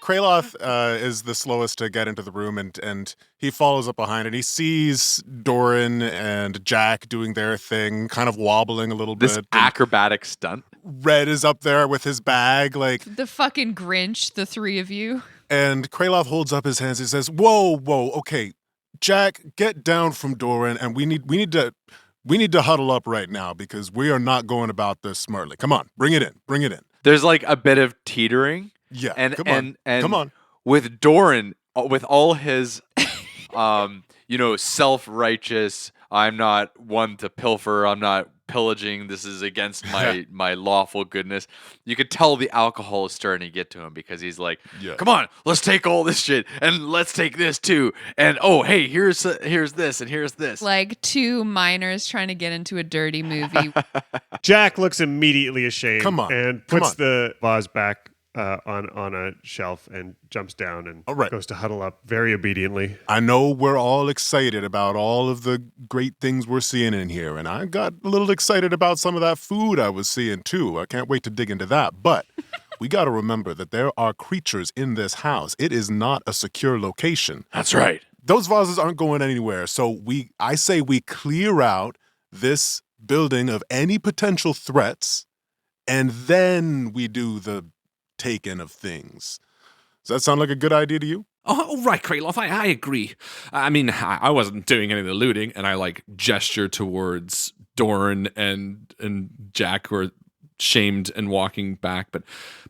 Kraloth is the slowest to get into the room, and he follows up behind, and he sees Doran and Jack doing their thing, kind of wobbling a little This bit. acrobatic stunt. Red is up there with his bag, The fucking Grinch, the three of you. and Kraloth holds up his hands. He says, "Whoa, okay, Jack, get down from Doran, and we need to huddle up right now because we are not going about this smartly. Come on, bring it in. There's like a bit of teetering. Yeah, And come on. with Doran, with all his, self-righteous, I'm not one to pilfer, I'm not pillaging, this is against my lawful goodness. You could tell the alcohol is starting to get to him because he's like, Yeah. come on, let's take all this shit and let's take this too. And oh, hey, here's this and here's this. Like two minors trying to get into a dirty movie. Jack looks immediately ashamed. Come on. And Come puts on. the vase back on a shelf and jumps down and All right. goes to huddle up very obediently. I know we're all excited about all of the great things we're seeing in here, and I got a little excited about some of that food I was seeing too. I can't wait to dig into that. But we got to remember that there are creatures in this house. It is not a secure location. That's right. Those vases aren't going anywhere. So I say we clear out this building of any potential threats, and then we do the taking of things. Does that sound like a good idea to you? Oh, right, Kraloth, I agree. I mean, I wasn't doing any of the looting, and I like gesture towards Doran and Jack, who are shamed and walking back. But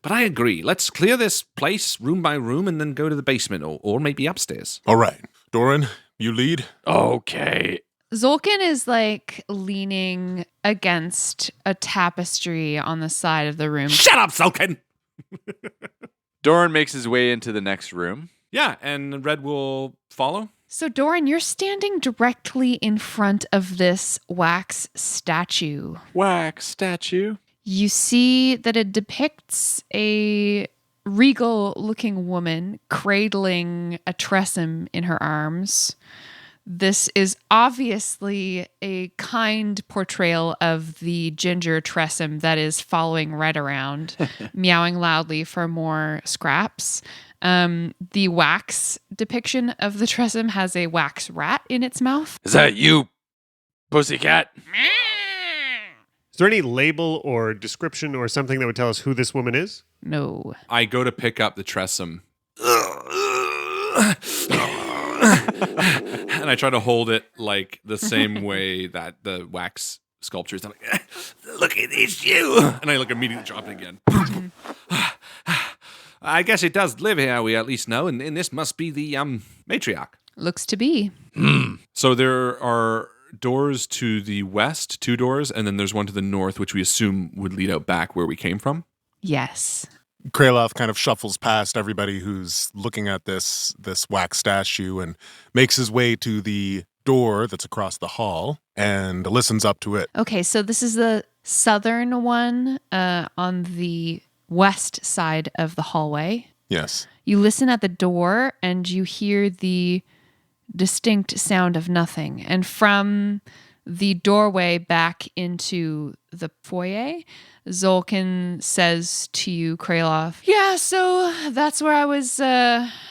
I agree. Let's clear this place room by room and then go to the basement or maybe upstairs. All right. Doran, you lead. Okay. Zolkin is like leaning against a tapestry on the side of the room. Shut up, Sulkin! Doran makes his way into the next room. Yeah, and Red will follow. So, Doran, you're standing directly in front of this wax statue. Wax statue. You see that it depicts a regal-looking woman cradling a tressum in her arms. This is obviously a kind portrayal of the ginger tressum that is following Red around, meowing loudly for more scraps. The wax depiction of the tressum has a wax rat in its mouth. Is that you, pussycat? Is there any label or description or something that would tell us who this woman is? No. I go to pick up the tressum. And I try to hold it like the same way that the wax sculpture is. I'm like, look at this, you. And I immediately drop it again. I guess it does live here, we at least know, and this must be the matriarch. Looks to be. So there are doors to the west, 2 doors, and then there's one to the north, which we assume would lead out back where we came from. Yes. Kraloth kind of shuffles past everybody who's looking at this wax statue and makes his way to the door that's across the hall and listens up to it. Okay, so this is the southern one on the west side of the hallway. Yes. You listen at the door and you hear the distinct sound of nothing. And from the doorway back into the foyer, Zolkin says to you, Kraloth, yeah, so that's where I was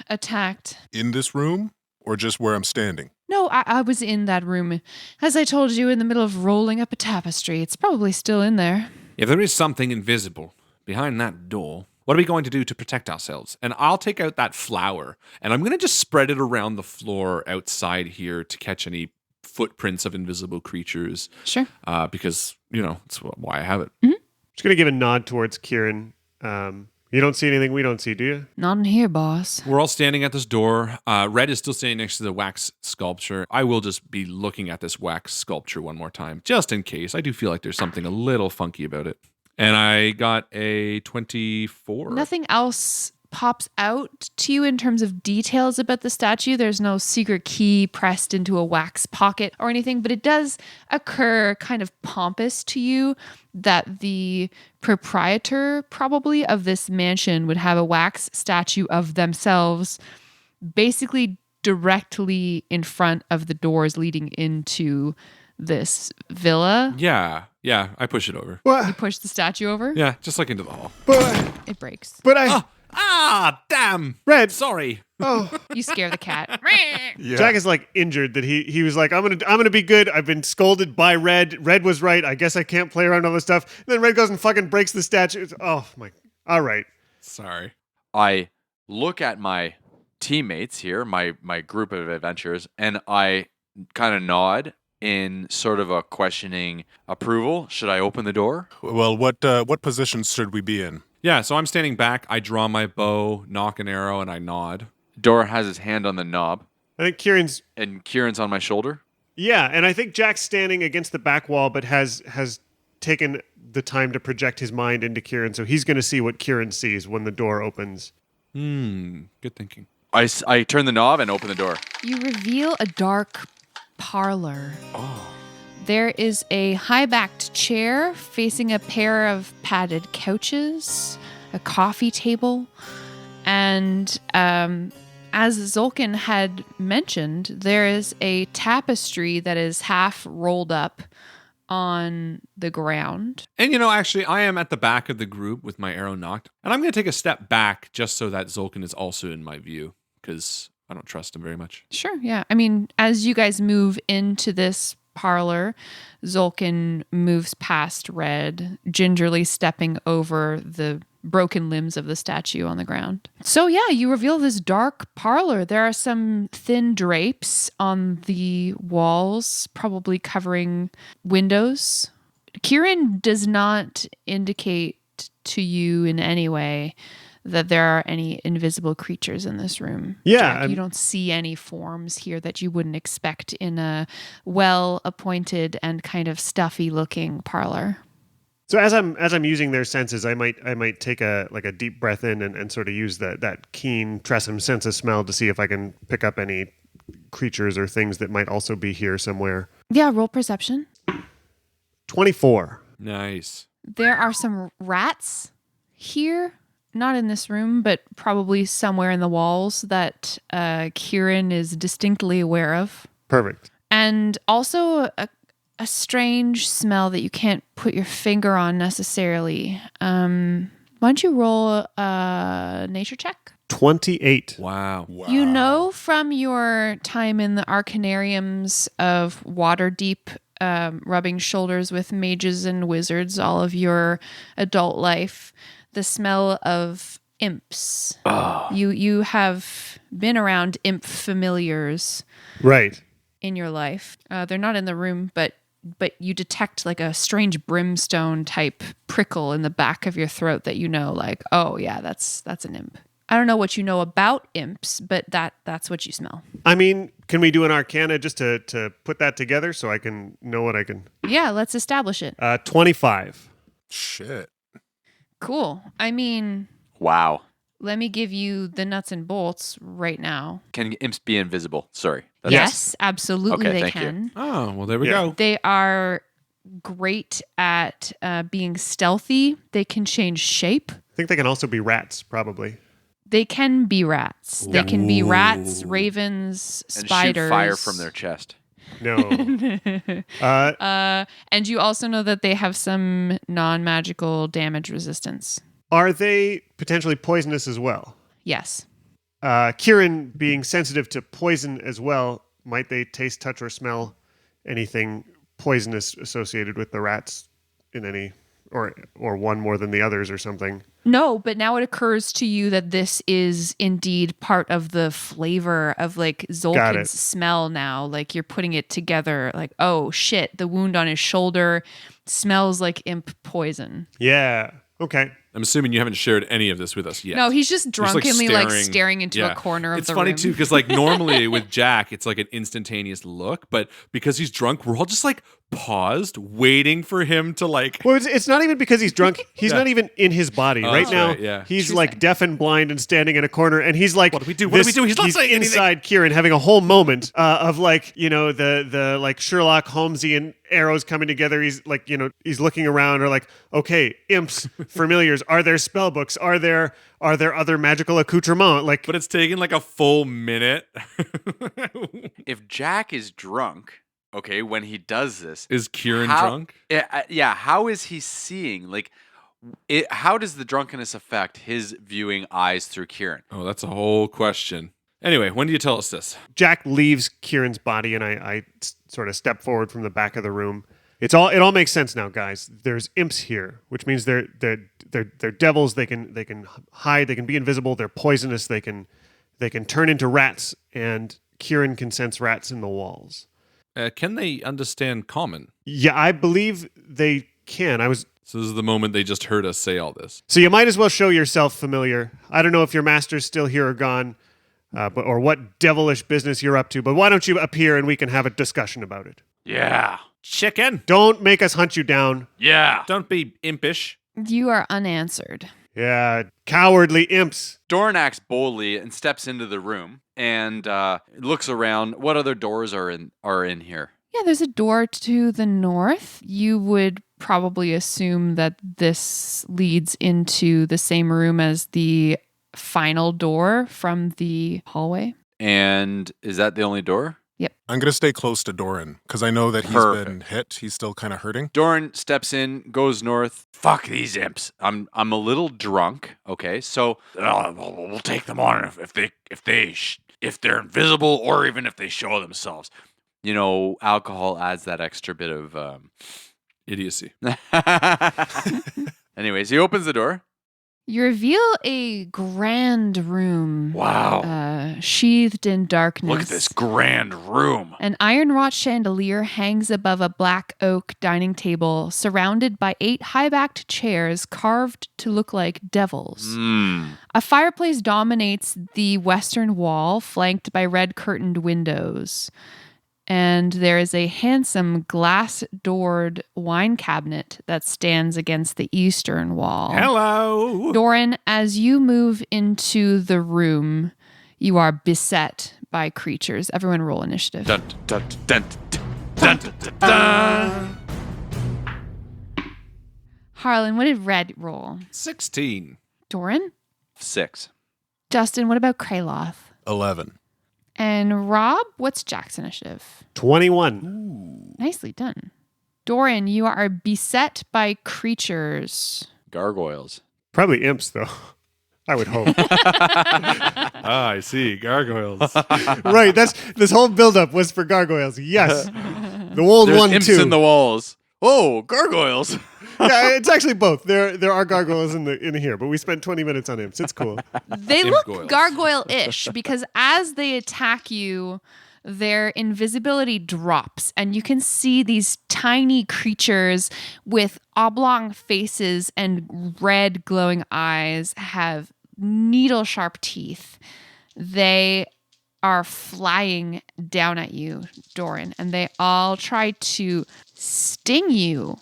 attacked. In this room or just where I'm standing? No, I was in that room. As I told you, in the middle of rolling up a tapestry. It's probably still in there. If there is something invisible behind that door, what are we going to do to protect ourselves? And I'll take out that flower, and I'm going to just spread it around the floor outside here to catch any footprints of invisible creatures. Sure. Because, that's why I have it. Just going to give a nod towards Kieran. You don't see anything we don't see, do you? Not in here, boss. We're all standing at this door. Red is still standing next to the wax sculpture. I will just be looking at this wax sculpture one more time, just in case. I do feel like there's something a little funky about it. And I got a 24. Nothing else pops out to you in terms of details about the statue. There's no secret key pressed into a wax pocket or anything, but it does occur kind of pompous to you that the proprietor probably of this mansion would have a wax statue of themselves basically directly in front of the doors leading into this villa. Yeah, I push it over. You push the statue over. Yeah, just like into the hall. It breaks. But I... Damn! Red. Sorry. Oh. You scare the cat. Yeah. Jack is like injured that he was like, I'm gonna be good. I've been scolded by Red. Red was right. I guess I can't play around with all this stuff. And then Red goes and fucking breaks the statue. Oh my. All right. Sorry. I look at my teammates here, my group of adventurers, and I kind of nod in sort of a questioning approval. Should I open the door? Well, what positions should we be in? Yeah, so I'm standing back. I draw my bow, knock an arrow, and I nod. Doran has his hand on the knob, I think Kieran's and Kieran's on my shoulder. yeah, and I think Jack's standing against the back wall, but has taken the time to project his mind into Kieran, so he's going to see what Kieran sees when the door opens. Good thinking. I turn the knob and open the door. You reveal a dark parlor. There is a high-backed chair facing a pair of padded couches, a coffee table, and as Zolkin had mentioned, there is a tapestry that is half rolled up on the ground. And actually, I am at the back of the group with my arrow knocked, and I'm going to take a step back just so that Zolkin is also in my view, because I don't trust him very much. Sure, yeah. I mean, as you guys move into this parlor, Zolkin moves past Red, gingerly stepping over the broken limbs of the statue on the ground. So yeah, you reveal this dark parlor. There are some thin drapes on the walls, probably covering windows. Kieran does not indicate to you in any way that there are any invisible creatures in this room. Yeah, Jack, you don't see any forms here that you wouldn't expect in a well-appointed and kind of stuffy-looking parlor. So as I'm using their senses, I might take a deep breath in and sort of use that keen Tressum sense of smell to see if I can pick up any creatures or things that might also be here somewhere. Yeah, roll perception. 24. Nice. There are some rats here, not in this room, but probably somewhere in the walls that Kieran is distinctly aware of. Perfect. And also a strange smell that you can't put your finger on necessarily. Why don't you roll a nature check? 28. Wow. You know from your time in the Arcanariums of Waterdeep, rubbing shoulders with mages and wizards all of your adult life, the smell of imps. You have been around imp familiars Right. in your life. They're not in the room, but you detect like a strange brimstone type prickle in the back of your throat that like, oh yeah, that's an imp. I don't know what you know about imps, but that's what you smell. I mean, can we do an Arcana just to put that together so I can know what I can? Yeah, let's establish it. 25. Shit. Cool. I mean, Wow. let me give you the nuts and bolts right now. Can imps be invisible? Sorry. Yes, absolutely Okay, they thank you. can. Oh, well, there we Yeah. go. They are great at being stealthy. They can change shape. I think they can also be rats, probably. They can be rats. They can be rats, ravens, And spiders. shoot fire from their chest. No. And you also know that they have some non-magical damage resistance. Are they potentially poisonous as well? Yes. Kieran, being sensitive to poison as well, might they taste, touch, or smell anything poisonous associated with the rats in any, or one more than the others or something? No, but now it occurs to you that this is indeed part of the flavor of like Zolkin's smell now. Like you're putting it together like, oh shit, the wound on his shoulder smells like imp poison. Yeah. Okay. I'm assuming you haven't shared any of this with us yet. No, he's just drunkenly staring into Yeah. a corner of it's the funny room. too, because like normally with Jack, it's like an instantaneous look, but because he's drunk, we're all just like paused, waiting for him to like. Well, it's not even because he's drunk. He's not even in his body right that's now. right, yeah. He's True like thing. deaf and blind and standing in a corner, and he's like, What do we do? What do we do? He's not saying anything. inside Kieran, having a whole moment of like, the like Sherlock Holmesian arrows coming together. He's like, he's looking around, or like, okay, imps, familiars. Are there spell books? Are there other magical accoutrements? Like, But it's taking like a full minute. If Jack is drunk, okay, when he does this, Is Kieran how- drunk? Yeah, how is he seeing? Like, how does the drunkenness affect his viewing eyes through Kieran? Oh, that's a whole question. Anyway, when do you tell us this? Jack leaves Kieran's body, and I sort of step forward from the back of the room. It all makes sense now, guys. There's imps here, which means they're devils. They can hide. They can be invisible. They're poisonous. They can turn into rats, and Kieran can sense rats in the walls. Can they understand common? Yeah, I believe they can. I was So this is the moment they just heard us say all this. So you might as well show yourself familiar. I don't know if your master's still here or gone, or what devilish business you're up to, but why don't you appear and we can have a discussion about it? Yeah. Chicken. Don't make us hunt you down. Yeah. Don't be impish. You are unanswered. Yeah, cowardly imps. Doran acts boldly and steps into the room and looks around. What other doors are in here? Yeah, there's a door to the north. You would probably assume that this leads into the same room as the final door from the hallway. And is that the only door? I'm going to stay close to Doran because I know that he's been hit. He's still kind of hurting. Doran steps in, goes north. Fuck these imps. I'm a little drunk. Okay, so we'll take them on if they're invisible or even if they show themselves. You know, alcohol adds that extra bit of Idiocy. Anyways, he opens the door. You reveal a grand room. Wow. Sheathed in darkness. Look at this grand room. An iron-wrought chandelier hangs above a black oak dining table, surrounded by 8 high-backed chairs carved to look like devils. A fireplace dominates the western wall, flanked by red-curtained windows. And there is a handsome glass-doored wine cabinet that stands against the eastern wall. Hello. Doran, as you move into the room, you are beset by creatures. Everyone roll initiative. Dun, dun, dun, dun, dun, dun, dun. Harlan, what did Red roll? 16. Doran? 6. Justin, what about Kraloth? 11. And Rob, what's Jack's initiative? 21. Nicely done. Doran, you are beset by creatures. Gargoyles. Probably imps, though. I would hope. I see. Gargoyles. Right, this whole buildup was for gargoyles. Yes. The old There's one, imps too. in the walls. Oh, gargoyles. Yeah, it's actually both. There are gargoyles in here, but we spent 20 minutes on imps. It's cool. They look Imp-goyles. gargoyle-ish because as they attack you, their invisibility drops and you can see these tiny creatures with oblong faces and red glowing eyes have needle-sharp teeth. They are flying down at you, Doran, and they all try to sting you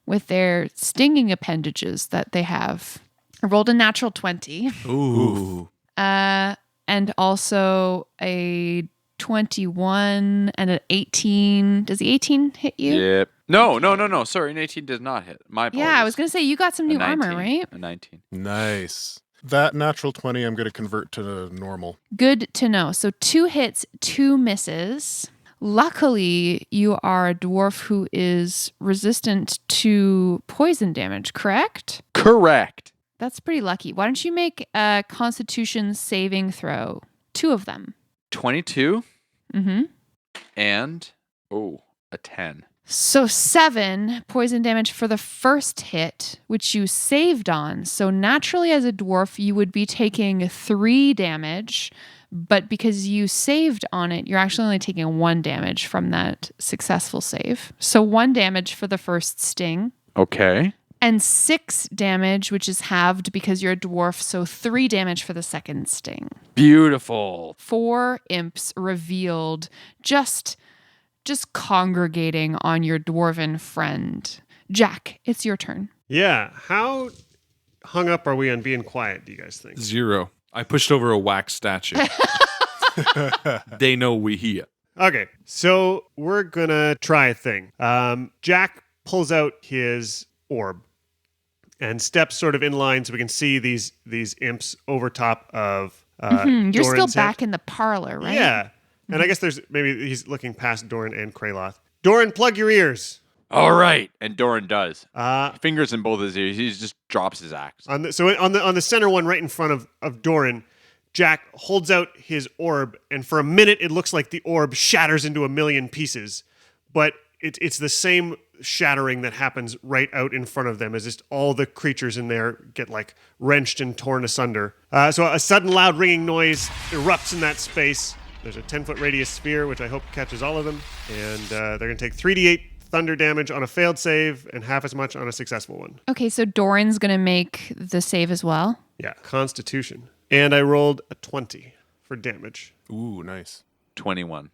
with their stinging appendages that they have. I rolled a natural 20. Ooh. And also a 21 and an 18. Does the 18 hit you? Yep. No. Sorry, an 18 does not hit. My apologies. Yeah, I was going to say, you got some A new 19, armor, right? A 19. Nice. That natural 20 I'm going to convert to normal. Good to know. So 2 hits, 2 misses. Luckily, you are a dwarf who is resistant to poison damage, correct? Correct. That's pretty lucky. Why don't you make a Constitution saving throw? 2 of them. 22 Mm-hmm. and, a 10. So 7 poison damage for the first hit, which you saved on. So naturally, as a dwarf, you would be taking 3 damage. But because you saved on it, you're actually only taking 1 damage from that successful save. So 1 damage for the first sting. Okay. And 6 damage, which is halved because you're a dwarf. So 3 damage for the second sting. Beautiful. 4 imps revealed just congregating on your dwarven friend. Jack, it's your turn. Yeah. How hung up are we on being quiet, do you guys think? 0. I pushed over a wax statue. They know we here. Okay, so we're gonna try a thing. Jack pulls out his orb and steps sort of in line so we can see these imps over top of You're still Doran's head. back in the parlor, right? Yeah. And I guess maybe he's looking past Doran and Kraloth. Doran, plug your ears. All right. And Doran does. Uh, Fingers in both his ears. He just drops his axe. on the center one right in front of Doran, Jack holds out his orb, and for a minute it looks like the orb shatters into a million pieces. But it's the same shattering that happens right out in front of them as just all the creatures in there get like wrenched and torn asunder. So a sudden loud ringing noise erupts in that space. There's a 10-foot radius sphere, which I hope catches all of them. And they're going to take 3d8 thunder damage on a failed save and half as much on a successful one. Okay, so Doran's going to make the save as well. Yeah, Constitution. And I rolled a 20 for damage. Ooh, nice. 21.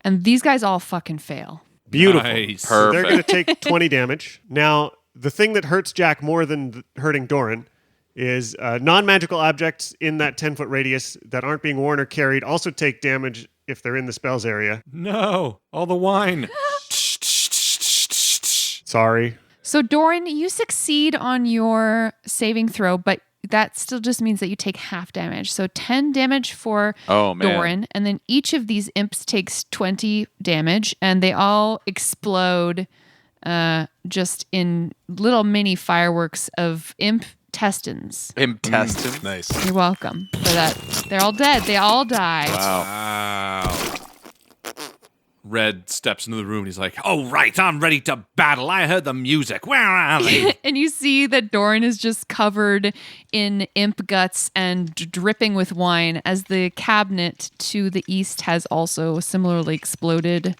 And these guys all fucking fail. Beautiful. Nice. So they're going Perfect. to take 20 damage. Now, the thing that hurts Jack more than hurting Doran is non-magical objects in that 10-foot radius that aren't being worn or carried also take damage if they're in the spells area. No, all the wine. Sorry. So Doran, you succeed on your saving throw, but that still just means that you take half damage. So 10 damage for Oh, man. Doran, and then each of these imps takes 20 damage, and they all explode just in little mini fireworks of imp intestines. Intestine. Nice. You're welcome for that. They're all dead. They all die. Wow. Red steps into the room and he's like, "Oh, right, I'm ready to battle. I heard the music. Where are they?" And you see that Doran is just covered in imp guts and dripping with wine, as the cabinet to the east has also similarly exploded.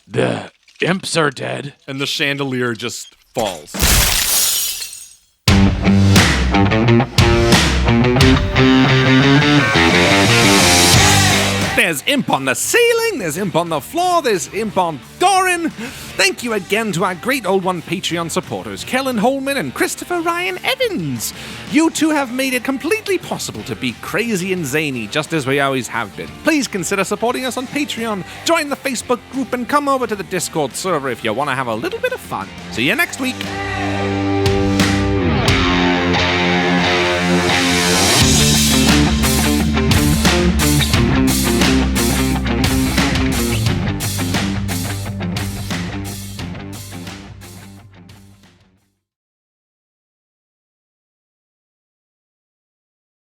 The imps are dead. And the chandelier just falls. There's imp on the ceiling, there's imp on the floor, there's imp on Doran. Thank you again to our great old one Patreon supporters, Kellen Holman and Christopher Ryan Evans. You two have made it completely possible to be crazy and zany, just as we always have been. Please consider supporting us on Patreon, join the Facebook group, and come over to the Discord server if you want to have a little bit of fun. See you next week.